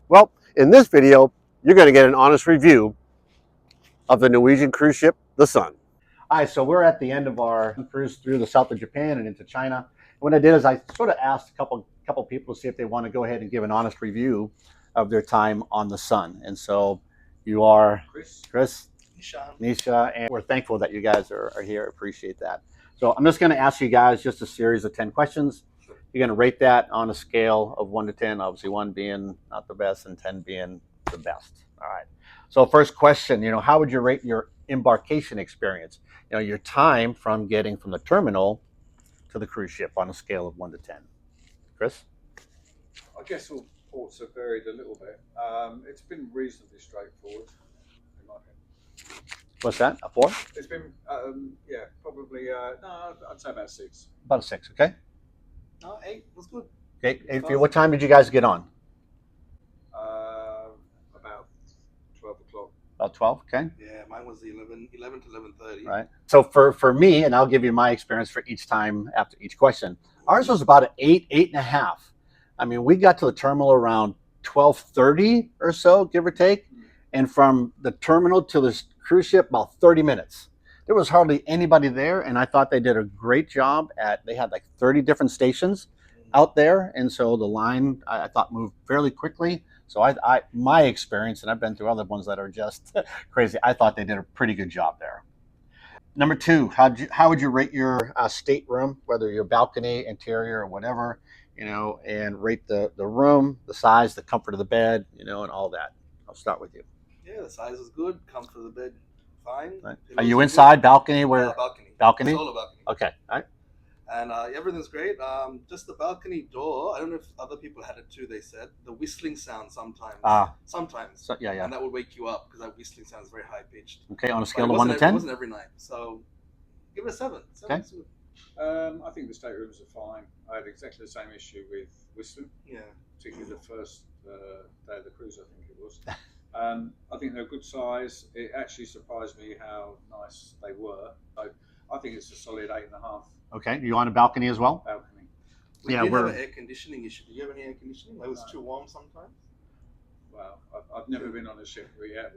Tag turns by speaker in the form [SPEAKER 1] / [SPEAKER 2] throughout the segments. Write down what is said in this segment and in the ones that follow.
[SPEAKER 1] Well, in this video, you're going to get an honest review of the Norwegian cruise ship, the Sun. All right, so we're at the end of our cruise through the south of Japan and into China. What I did is I sort of asked a couple people to see if they want to go ahead and give an honest review of their time on the Sun. And so you are Chris, Nisha, and we're thankful that you guys are here. Appreciate that. So I'm just going to ask you guys just a series of 10 questions. You're going to rate that on a scale of 1 to 10, obviously 1 being not the best and 10 being the best. All right. So first question, how would you rate your embarkation experience? Your time from getting from the terminal to the cruise ship on a scale of 1 to 10. Chris?
[SPEAKER 2] I guess all ports have varied a little bit. It's been reasonably straightforward, in my opinion.
[SPEAKER 1] What's that, a 4?
[SPEAKER 2] It's been, yeah, probably, no, I'd say about 6.
[SPEAKER 1] About a 6, okay.
[SPEAKER 3] No, 8 was good.
[SPEAKER 1] Okay, 8 for you. What time did you guys get on?
[SPEAKER 2] About 12 o'clock.
[SPEAKER 1] About 12, okay.
[SPEAKER 3] Yeah, mine was 11 to 11:30.
[SPEAKER 1] Right. So for me, and I'll give you my experience for each time after each question, ours was about an 8, 8.5. I mean, we got to the terminal around 12:30 or so, give or take. And from the terminal to the cruise ship, about 30 minutes. There was hardly anybody there, and I thought they did a great job they had like 30 different stations out there, and so the line, I thought, moved fairly quickly. So my experience, and I've been through other ones that are just crazy, I thought they did a pretty good job there. Number 2, how would you rate your stateroom, whether your balcony, interior, or whatever, and rate the room, the size, the comfort of the bed, and all that. I'll start with you.
[SPEAKER 3] Yeah, the size was good. Comfort of the bed, fine.
[SPEAKER 1] Right. Are you inside, balcony? Where?
[SPEAKER 3] Balcony.
[SPEAKER 1] Balcony?
[SPEAKER 3] Solo balcony.
[SPEAKER 1] Okay, all right.
[SPEAKER 3] And everything's great. Just the balcony door, I don't know if other people had it too, they said. The whistling sound sometimes. Sometimes.
[SPEAKER 1] So, yeah.
[SPEAKER 3] And that would wake you up because that whistling sound is very high-pitched.
[SPEAKER 1] Okay, on a scale of 1 to 10?
[SPEAKER 3] It wasn't every night. So give it a 7.
[SPEAKER 1] Okay.
[SPEAKER 2] I think the staterooms are fine. I had exactly the same issue with whistling.
[SPEAKER 3] Yeah.
[SPEAKER 2] Particularly the first day of the cruise, I think it was. I think they're a good size. It actually surprised me how nice they were. So I think it's a solid 8.5.
[SPEAKER 1] Okay, you on a balcony as well?
[SPEAKER 2] Balcony.
[SPEAKER 3] We did have an air conditioning issue. Do you have any air conditioning? It was too warm sometimes.
[SPEAKER 2] Well, I've never been on a ship yet.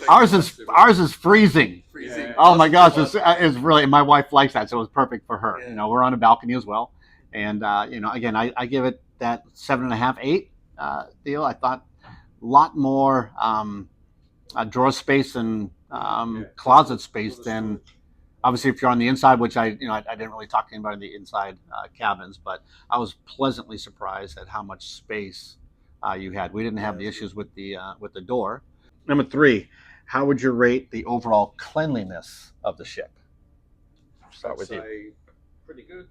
[SPEAKER 1] Ours is freezing.
[SPEAKER 3] Freezing.
[SPEAKER 2] Yeah.
[SPEAKER 1] Oh my gosh, it's really. My wife likes that, so it was perfect for her.
[SPEAKER 3] Yeah.
[SPEAKER 1] We're on a balcony as well, and again, I give it that 7.5, 8 deal. I thought a lot more drawer space and closet space than. Obviously, if you're on the inside, which I didn't really talk to anybody in the inside cabins, but I was pleasantly surprised at how much space you had. We didn't have the issues with the door. Number 3, how would you rate the overall cleanliness of the ship? Start with you.
[SPEAKER 2] I'd say pretty good.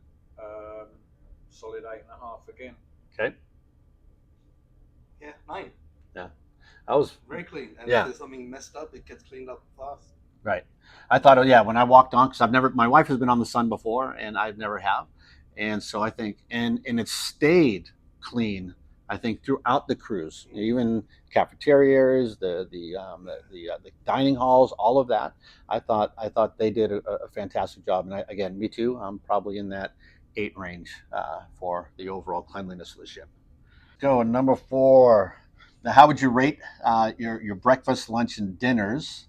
[SPEAKER 2] Solid 8.5 again.
[SPEAKER 1] Okay.
[SPEAKER 3] Yeah, 9.
[SPEAKER 1] Yeah, I was
[SPEAKER 3] very clean. And
[SPEAKER 1] yeah.
[SPEAKER 3] If there's something messed up, it gets cleaned up fast.
[SPEAKER 1] Right. I thought, when I walked on, because my wife has been on the Sun before, and I've never have, and so I think, and it stayed clean. I think throughout the cruise, even cafeterias, the dining halls, all of that. I thought they did a fantastic job, and again, me too. I'm probably in that 8 range for the overall cleanliness of the ship. Go number 4. Now, how would you rate your breakfast, lunch, and dinners?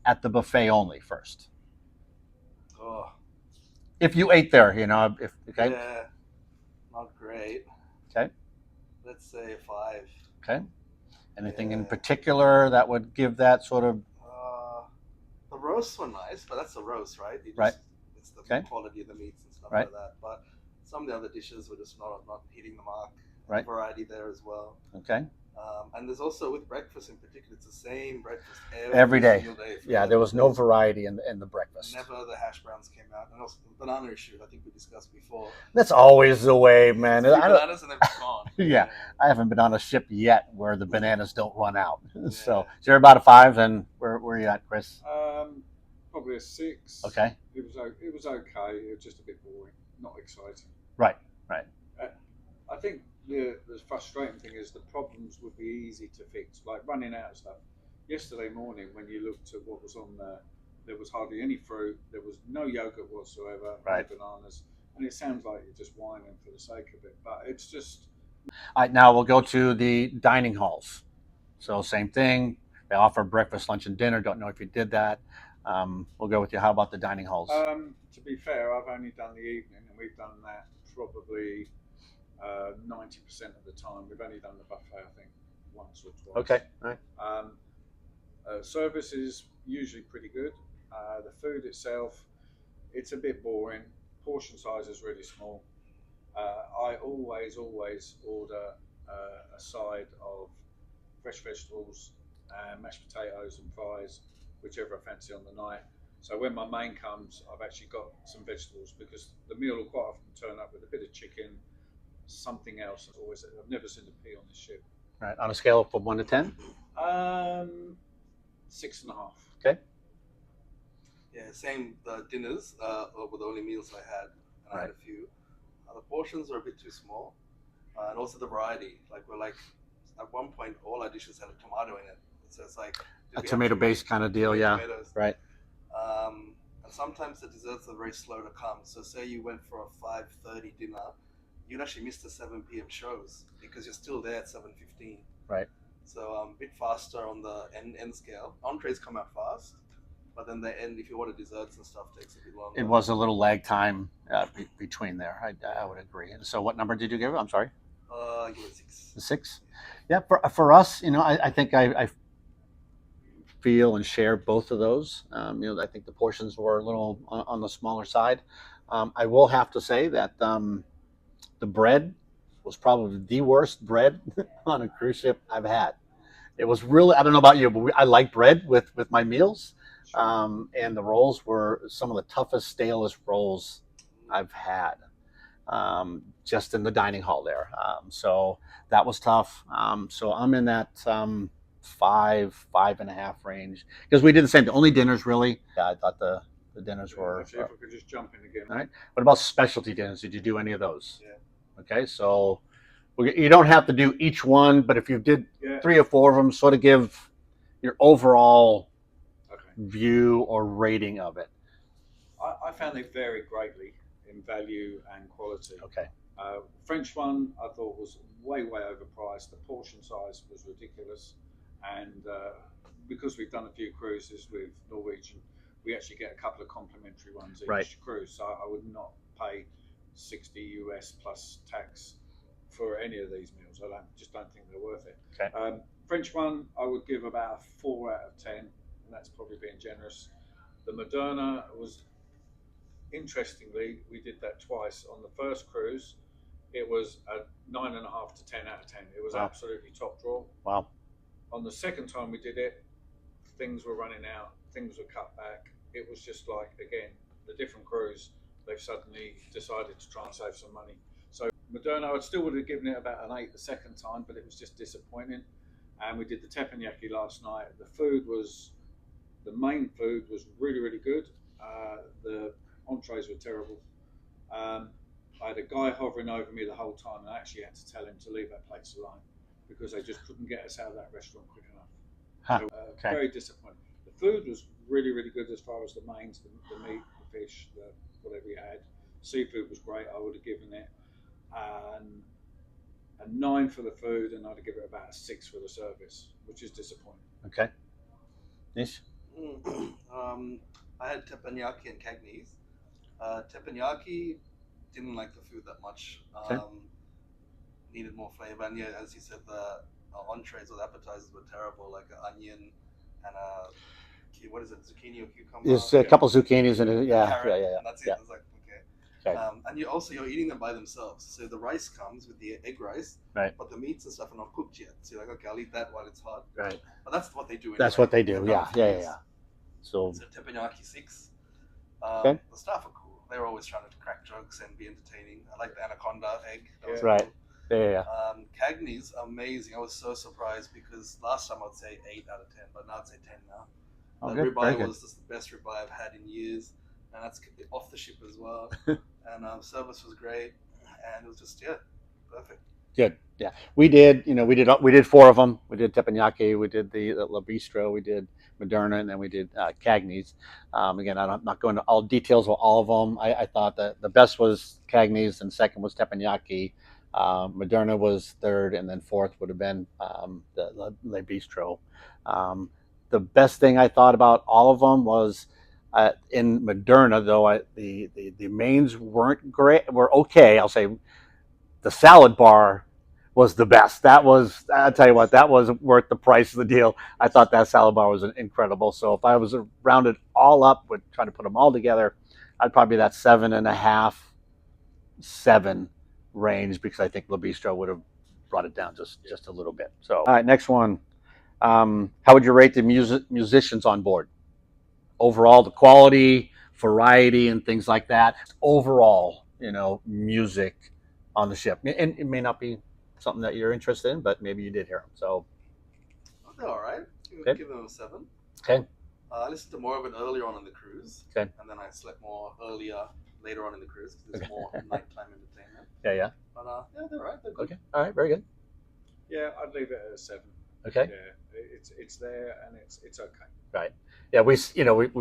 [SPEAKER 1] At the buffet only first.
[SPEAKER 3] Oh.
[SPEAKER 1] If you ate there, okay.
[SPEAKER 3] Yeah, not great.
[SPEAKER 1] Okay.
[SPEAKER 3] Let's say 5.
[SPEAKER 1] Okay. Anything in particular that would give that sort of?
[SPEAKER 3] The roasts were nice, but that's a roast, right?
[SPEAKER 1] Right.
[SPEAKER 3] It's the quality of the meats and stuff like that. But some of the other dishes were just not hitting the mark.
[SPEAKER 1] Right.
[SPEAKER 3] Variety there as well.
[SPEAKER 1] Okay.
[SPEAKER 3] And there's also with breakfast in particular, it's the same breakfast
[SPEAKER 1] every day.
[SPEAKER 3] Yeah,
[SPEAKER 1] there was no variety in the breakfast.
[SPEAKER 3] Never the hash browns came out, and also the banana issue. I think we discussed before.
[SPEAKER 1] That's always the way, man.
[SPEAKER 3] Bananas and they're gone.
[SPEAKER 1] Yeah, I haven't been on a ship yet where the bananas don't run out. Yeah. So you're about a 5, and where are you at, Chris?
[SPEAKER 2] Probably a 6.
[SPEAKER 1] Okay.
[SPEAKER 2] It was okay. It was just a bit boring, not exciting.
[SPEAKER 1] Right.
[SPEAKER 2] I think the frustrating thing is the problems would be easy to fix, like running out of stuff. Yesterday morning, when you looked at what was on there was hardly any fruit. There was no yogurt whatsoever, no bananas, and it sounds like you're just whining for the sake of it. But it's just
[SPEAKER 1] All right, now we'll go to the dining halls. So same thing. They offer breakfast, lunch, and dinner. Don't know if you did that. We'll go with you. How about the dining halls?
[SPEAKER 2] To be fair, I've only done the evening, and we've done that probably 90% of the time. We've only done the buffet, I think, once or twice.
[SPEAKER 1] Okay. All right.
[SPEAKER 2] Service is usually pretty good. The food itself, it's a bit boring. Portion size is really small. I always order a side of fresh vegetables and mashed potatoes and fries, whichever I fancy on the night. So when my main comes, I've actually got some vegetables because the meal will quite often turn up with a bit of chicken, something else. Always, I've never seen a pea on this ship.
[SPEAKER 1] All right. On a scale from 1 to 10?
[SPEAKER 2] 6.5.
[SPEAKER 1] Okay.
[SPEAKER 3] Yeah, same. The dinners were the only meals I had, and I had a few. The portions are a bit too small, and also the variety. Like we're like, at one point, all our dishes had a tomato in it, so it's like
[SPEAKER 1] A tomato-based kind of deal, yeah.
[SPEAKER 3] Tomatoes.
[SPEAKER 1] Right.
[SPEAKER 3] And sometimes the desserts are very slow to come. So say you went for a 5:30 dinner, you'd actually miss the 7 p.m. shows because you're still there at 7:15.
[SPEAKER 1] Right.
[SPEAKER 3] So a bit faster on the end scale. Entrees come out fast, but then the end, if you order desserts and stuff, takes a bit longer.
[SPEAKER 1] It was a little lag time between there. I would agree. And so, what number did you give it? I'm sorry.
[SPEAKER 3] You were 6.
[SPEAKER 1] The 6. Yeah. For us, I think I feel and share both of those. I think the portions were a little on the smaller side. I will have to say that the bread was probably the worst bread on a cruise ship I've had. It was really, I don't know about you, but I like bread with my meals. And the rolls were some of the toughest, stalest rolls I've had, just in the dining hall there. So that was tough. So I'm in that 5.5 range because we did the same. The only dinners really. Yeah, I thought the dinners were.
[SPEAKER 2] Actually, if I could just jump in again.
[SPEAKER 1] All right. What about specialty dinners? Did you do any of those?
[SPEAKER 3] Yeah.
[SPEAKER 1] Okay, so you don't have to do each one, but if you did 3 or 4 of them, sort of give your overall view or rating of it.
[SPEAKER 2] I found they vary greatly in value and quality.
[SPEAKER 1] Okay.
[SPEAKER 2] French one I thought was way overpriced. The portion size was ridiculous, and because we've done a few cruises with Norwegian, we actually get a couple of complimentary ones each cruise. So I would not pay $60 US plus tax for any of these meals. I just don't think they're worth it.
[SPEAKER 1] Okay.
[SPEAKER 2] French one I would give about a 4 out of 10, and that's probably being generous. The Moderna was, interestingly, we did that twice. On the first cruise, it was a 9.5 to 10 out of 10. It was absolutely top draw.
[SPEAKER 1] Wow.
[SPEAKER 2] On the second time we did it, things were running out, things were cut back. It was just like, again, the different cruise, they've suddenly decided to try and save some money. So Moderna, I still would have given it about an 8 the second time, but it was just disappointing. And we did the teppanyaki last night. The main food was really good. The entrees were terrible. I had a guy hovering over me the whole time, and I actually had to tell him to leave that place alone because they just couldn't get us out of that restaurant quick enough. So, very disappointing. The food was really good as far as the mains, the meat, the fish, whatever you had. Seafood was great. I would have given it a 9 for the food, and I'd have given it about a 6 for the service, which is disappointing.
[SPEAKER 1] Okay. Nish?
[SPEAKER 3] I had teppanyaki and Cagney's. Teppanyaki, didn't like the food that much. Needed more flavor, and yeah, as you said, the entrees or the appetizers were terrible, like an onion and what is it, zucchini or cucumber?
[SPEAKER 1] There's a couple zucchinis in it,
[SPEAKER 3] carrot, and that's it. It's like,
[SPEAKER 1] okay.
[SPEAKER 3] And you're eating them by themselves. So the rice comes with the egg rice, but the meats and stuff are not cooked yet. So you're like, okay, I'll eat that while it's hot.
[SPEAKER 1] Right.
[SPEAKER 3] But that's what they do. Anyway.
[SPEAKER 1] That's what they do. Yeah. So
[SPEAKER 3] teppanyaki 6.
[SPEAKER 1] Okay.
[SPEAKER 3] The staff are cool. They're always trying to crack jokes and be entertaining. I like the anaconda egg. That was
[SPEAKER 1] right.
[SPEAKER 3] Cool.
[SPEAKER 1] Yeah.
[SPEAKER 3] Cagney's amazing. I was so surprised because last time I'd say 8 out of 10, but now I'd say 10 now.
[SPEAKER 1] Oh,
[SPEAKER 3] the
[SPEAKER 1] good.
[SPEAKER 3] ribeye was just the best ribeye I've had in years, and that's off the ship as well. And service was great, and it was just perfect.
[SPEAKER 1] Good. Yeah, we did 4 of them. We did teppanyaki, we did the La Bistro, we did Moderna, and then we did Cagney's. Again, I'm not going to all details of all of them. I thought that the best was Cagney's, and second was teppanyaki. Moderna was third, and then fourth would have been the Le Bistro. The best thing I thought about all of them was in Moderna, though the mains weren't great, were okay. I'll say the salad bar was the best. That was, I'll tell you what, that was worth the price of the deal. I thought that salad bar was incredible. So if I was rounded all up with trying to put them all together, I'd probably be that 7.5, 7 range, because I think Le Bistro would have brought it down just a little bit. So, all right, next one. How would you rate the musicians on board? Overall, the quality, variety, and things like that. Overall, music on the ship. And it may not be something that you're interested in, but maybe you did hear them. So,
[SPEAKER 3] they're all right.
[SPEAKER 1] Okay.
[SPEAKER 3] Give them a 7.
[SPEAKER 1] Okay.
[SPEAKER 3] I listened to more of it earlier on in the cruise.
[SPEAKER 1] Okay.
[SPEAKER 3] And then I slept more later on in the cruise because there's more nighttime entertainment.
[SPEAKER 1] Yeah.
[SPEAKER 3] But yeah, they're all right. They're good.
[SPEAKER 1] Okay. All right. Very good.
[SPEAKER 2] Yeah, I'd leave it at a 7.
[SPEAKER 1] Okay.
[SPEAKER 2] Yeah, it's there and it's okay.
[SPEAKER 1] Right. Yeah, we've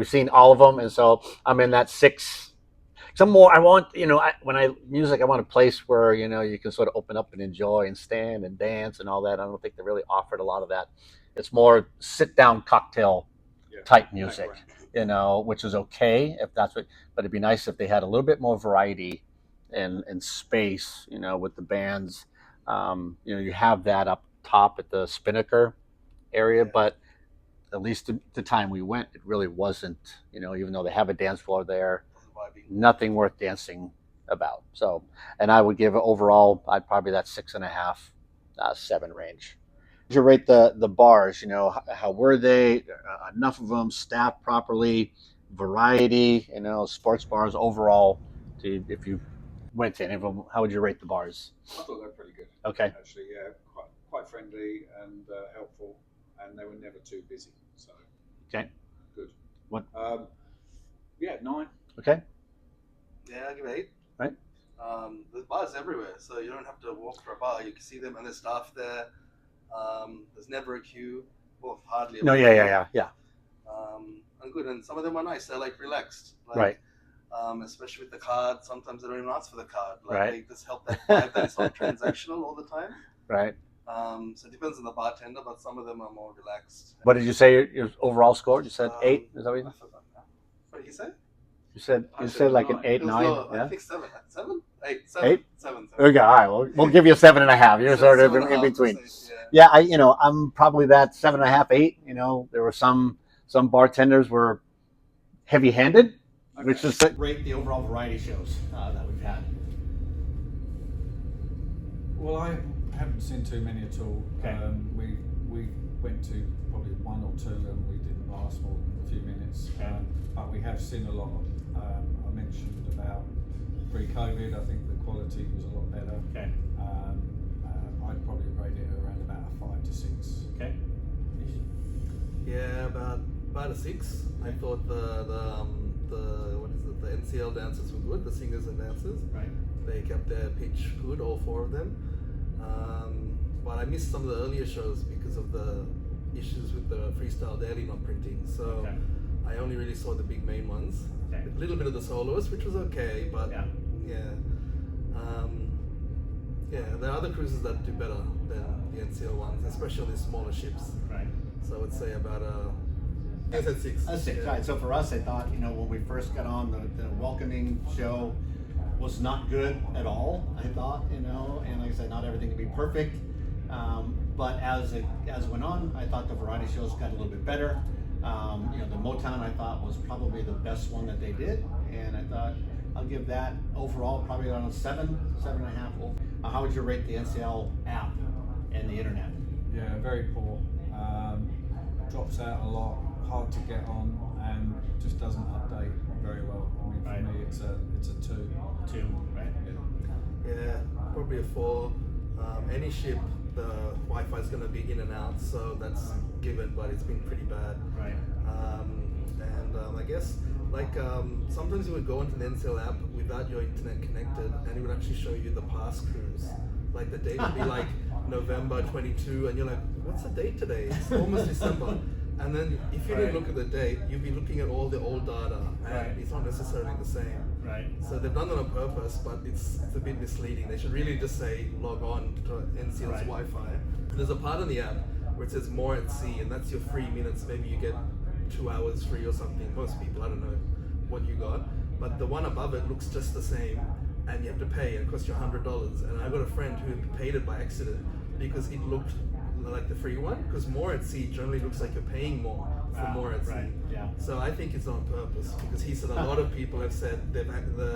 [SPEAKER 1] seen all of them, and so I'm in that 6. Some more. I want when I music, I want a place where you can sort of open up and enjoy and stand and dance and all that. I don't think they really offered a lot of that. It's more sit down cocktail type music, which is okay if that's what. But it'd be nice if they had a little bit more variety and space, with the bands. You have that up top at the Spinnaker area, but at least the time we went, it really wasn't, even though they have a dance floor there, nothing worth dancing about. So, and I would give overall, I'd probably that 6.5, 7 range. Did you rate the bars? How were they? Enough of them, staffed properly, variety, sports bars overall. If you went to any of them, how would you rate the bars?
[SPEAKER 2] I thought they were pretty good.
[SPEAKER 1] Okay.
[SPEAKER 2] Actually, yeah, quite friendly and helpful, and they were never too busy. So.
[SPEAKER 1] Okay.
[SPEAKER 2] Good.
[SPEAKER 1] What?
[SPEAKER 2] Yeah, 9.
[SPEAKER 1] Okay.
[SPEAKER 3] Yeah, I'll give 8.
[SPEAKER 1] Right.
[SPEAKER 3] There's bars everywhere, so you don't have to walk for a bar. You can see them and there's staff there. There's never a queue. Well, hardly.
[SPEAKER 1] No, yeah.
[SPEAKER 3] And good, and some of them are nice. They're like relaxed.
[SPEAKER 1] Right.
[SPEAKER 3] Especially with the card. Sometimes they don't even ask for the card.
[SPEAKER 1] Right.
[SPEAKER 3] They just help that vibe that it's not transactional all the time.
[SPEAKER 1] Right.
[SPEAKER 3] So it depends on the bartender, but some of them are more relaxed.
[SPEAKER 1] What did you say your overall score? You said 8? Is that what you said?
[SPEAKER 3] What did you say?
[SPEAKER 1] You said like an 8, 9. Yeah.
[SPEAKER 3] I think 7. 7? 8.
[SPEAKER 1] 8?
[SPEAKER 3] 7.
[SPEAKER 1] Okay, all right. Well, we'll give you a 7.5. You're sort of in between. Yeah, I'm probably that 7.5, 8. There were some bartenders were heavy-handed, which is rate the overall variety shows that we've had.
[SPEAKER 2] Well, I haven't seen too many at all.
[SPEAKER 1] Okay.
[SPEAKER 2] We went to probably 1 or 2, and we didn't last more than a few minutes.
[SPEAKER 1] Okay.
[SPEAKER 2] But we have seen a lot. I mentioned about pre-COVID. I think the quality was a lot better.
[SPEAKER 1] Okay.
[SPEAKER 2] I'd probably rate it around about a 5 to 6.
[SPEAKER 1] Okay.
[SPEAKER 3] Yeah, about a 6. I thought the NCL dancers were good. The singers and dancers.
[SPEAKER 1] Right.
[SPEAKER 3] They kept their pitch good, all 4 of them. But I missed some of the earlier shows because of the issues with the Freestyle Daily not printing. So
[SPEAKER 1] Okay.
[SPEAKER 3] I only really saw the big main ones.
[SPEAKER 1] Okay.
[SPEAKER 3] A little bit of the soloists, which was okay, but
[SPEAKER 1] Yeah.
[SPEAKER 3] There are other cruises that do better than the NCL ones, especially on these smaller ships.
[SPEAKER 1] Right.
[SPEAKER 3] So I would say about I said 6.
[SPEAKER 1] A 6.
[SPEAKER 3] Yeah.
[SPEAKER 1] All right. So for us, I thought when we first got on, the welcoming show was not good at all. I thought and like I said, not everything could be perfect. But as it went on, I thought the variety shows got a little bit better. The Motown I thought was probably the best one that they did, and I thought I'll give that overall probably around a 7, 7.5. How would you rate the NCL app and the internet?
[SPEAKER 2] Yeah, very poor. Drops out a lot, hard to get on, and just doesn't update very well. I mean, for me, it's a 2.
[SPEAKER 1] 2, right?
[SPEAKER 3] Yeah, probably a 4. Any ship, the Wi-Fi is going to be in and out, so that's given, but it's been pretty bad.
[SPEAKER 1] Right.
[SPEAKER 3] I guess sometimes you would go into the NCL app without your internet connected, and it would actually show you the past cruise. Like the date would be like November 22, and you're like, what's the date today? It's almost December. And then if you didn't look at the date, you'd be looking at all the old data, and it's not necessarily the same.
[SPEAKER 1] Right.
[SPEAKER 4] So they've done that on purpose, but it's a bit misleading. They should really just say log on to NCL's
[SPEAKER 1] Right.
[SPEAKER 4] Wi-Fi. There's a part in the app where it says more at sea, and that's your free minutes. Maybe you get 2 hours free or something. Most people, I don't know what you got, but the one above it looks just the same, and you have to pay, and it costs you $100. And I got a friend who paid it by accident because it looked like the free one, because more at sea generally looks like you're paying more for more at sea.
[SPEAKER 1] Right. Yeah.
[SPEAKER 4] So I think it's on purpose, because he said a lot of people have said the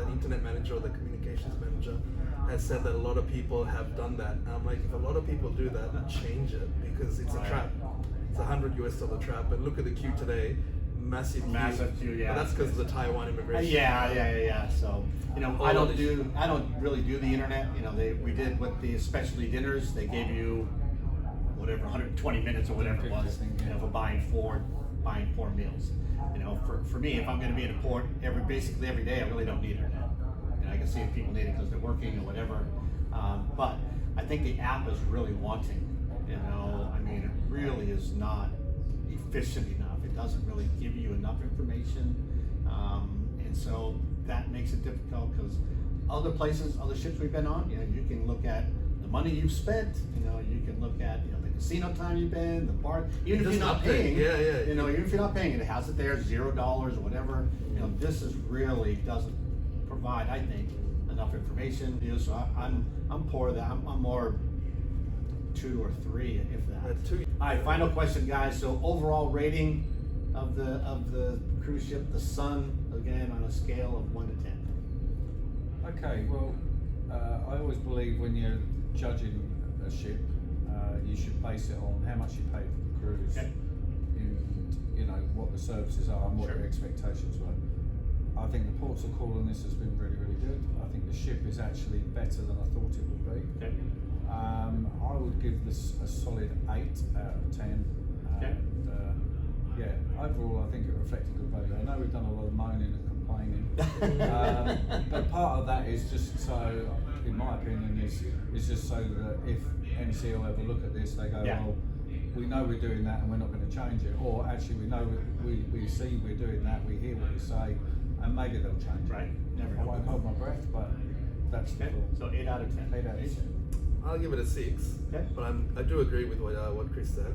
[SPEAKER 4] internet manager or the communications manager has said that a lot of people have done that. And I'm like, if a lot of people do that, change it, because it's a trap. It's $100 trap. And look at the queue today, massive queue.
[SPEAKER 1] Yeah.
[SPEAKER 4] But that's because of the Taiwan immigration.
[SPEAKER 1] Yeah. So, you know, I don't really do the internet. You know, we did with the specialty dinners. They gave you whatever 120 minutes or whatever it was, you know, for buying four meals. You know, for me, if I'm going to be in a port basically every day, I really don't need internet. You know, I can see if people need it because they're working or whatever. But I think the app is really wanting. You know, I mean, it really is not efficient enough. It doesn't really give you enough information, and so that makes it difficult, because other places, other ships we've been on, you know, you can look at the money you've spent. You know, you can look at, you know, the casino time you've been, the bar, even if you're not paying. You know, even if you're not paying, it has it there, $0 or whatever. You know, this is really doesn't provide, I think, enough information. You know, so I'm poor that. I'm more 2 or 3, if that.
[SPEAKER 4] 2.
[SPEAKER 1] All right, final question, guys. So overall rating of the cruise ship, the Sun, again on a scale of 1 to 10.
[SPEAKER 2] Okay, well, I always believe when you're judging a ship, you should base it on how much you paid for the cruise,
[SPEAKER 1] Okay.
[SPEAKER 2] and you know what the services are and what
[SPEAKER 1] Sure.
[SPEAKER 2] your expectations were. I think the ports of call on this has been really, really good. I think the ship is actually better than I thought it would be.
[SPEAKER 1] Okay.
[SPEAKER 2] I would give this a solid 8 out of 10.
[SPEAKER 1] Okay.
[SPEAKER 2] And, yeah, overall I think it reflected good value. I know we've done a lot of moaning and complaining, but part of that is just so, in my opinion, is just so that if NCL ever look at this, they go,
[SPEAKER 1] Yeah.
[SPEAKER 2] well, we know we're doing that and we're not going to change it, or actually we know we see we're doing that, we hear what you say, and maybe they'll change it.
[SPEAKER 1] Right. Never
[SPEAKER 2] I
[SPEAKER 1] know.
[SPEAKER 2] won't hold my breath, but that's the
[SPEAKER 1] Okay.
[SPEAKER 2] thought.
[SPEAKER 1] So 8 out of 10.
[SPEAKER 2] 8 out of 10.
[SPEAKER 4] I'll give it a 6.
[SPEAKER 1] Okay.
[SPEAKER 4] But I do agree with what Chris said.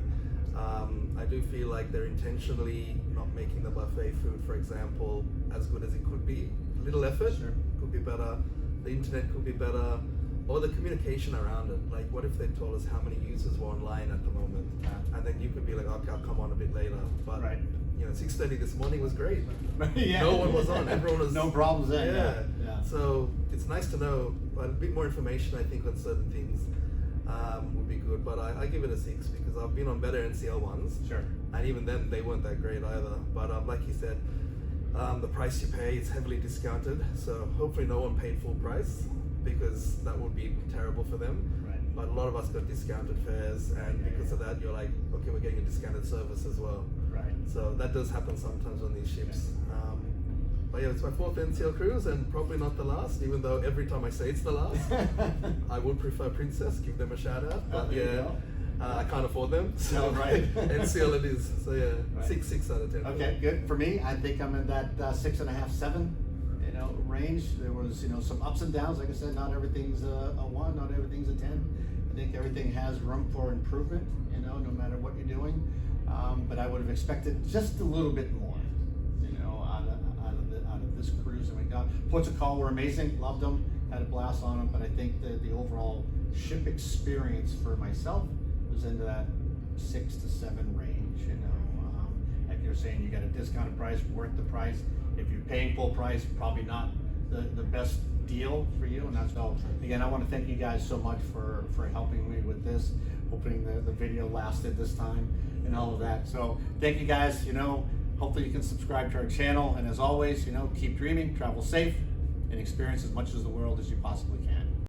[SPEAKER 4] I do feel like they're intentionally not making the buffet food, for example, as good as it could be. Little effort,
[SPEAKER 1] Sure.
[SPEAKER 4] could be better. The internet could be better, or the communication around it. Like, what if they told us how many users were online at the moment, and then you could be like, okay, I'll come on a bit later. But
[SPEAKER 1] Right.
[SPEAKER 4] you know, 6:30 this morning was great.
[SPEAKER 1] Yeah.
[SPEAKER 4] No one was on. Everyone was.
[SPEAKER 1] No problems then.
[SPEAKER 4] Yeah. So it's nice to know a bit more information. I think on certain things would be good. But I give it a 6 because I've been on better NCL ones.
[SPEAKER 1] Sure.
[SPEAKER 4] And even then, they weren't that great either. But like you said, the price you pay is heavily discounted. So hopefully, no one paid full price, because that would be terrible for them.
[SPEAKER 1] Right.
[SPEAKER 4] But a lot of us got discounted fares, and because of that, you're like, okay, we're getting a discounted service as well.
[SPEAKER 1] Right.
[SPEAKER 4] So that does happen sometimes on these ships. But yeah, it's my 4th NCL cruise, and probably not the last, even though every time I say it's the last. I would prefer Princess, give them a shout out. But
[SPEAKER 1] there you
[SPEAKER 4] yeah,
[SPEAKER 1] go.
[SPEAKER 4] I can't afford them. So
[SPEAKER 1] No, right.
[SPEAKER 4] NCL it is. So yeah,
[SPEAKER 1] Right.
[SPEAKER 4] 6 out of 10.
[SPEAKER 1] Okay, good. For me, I think I'm in that 6.5, 7, you know, range. There was, you know, some ups and downs. Like I said, not everything's a 1, not everything's a 10. I think everything has room for improvement, you know, no matter what you're doing. But I would have expected just a little bit more, you know, out of this cruise that we got. Ports of call were amazing. Loved them. Had a blast on them. But I think the overall ship experience for myself was into that 6 to 7 range, you know. Like you're saying, you got a discounted price, worth the price. If you're paying full price, probably not the best deal for you. And that's all. Again, I want to thank you guys so much for helping me with this. Hoping the video lasted this time and all of that. So thank you guys. You know, hopefully you can subscribe to our channel. And as always, you know, keep dreaming, travel safe, and experience as much as the world as you possibly can.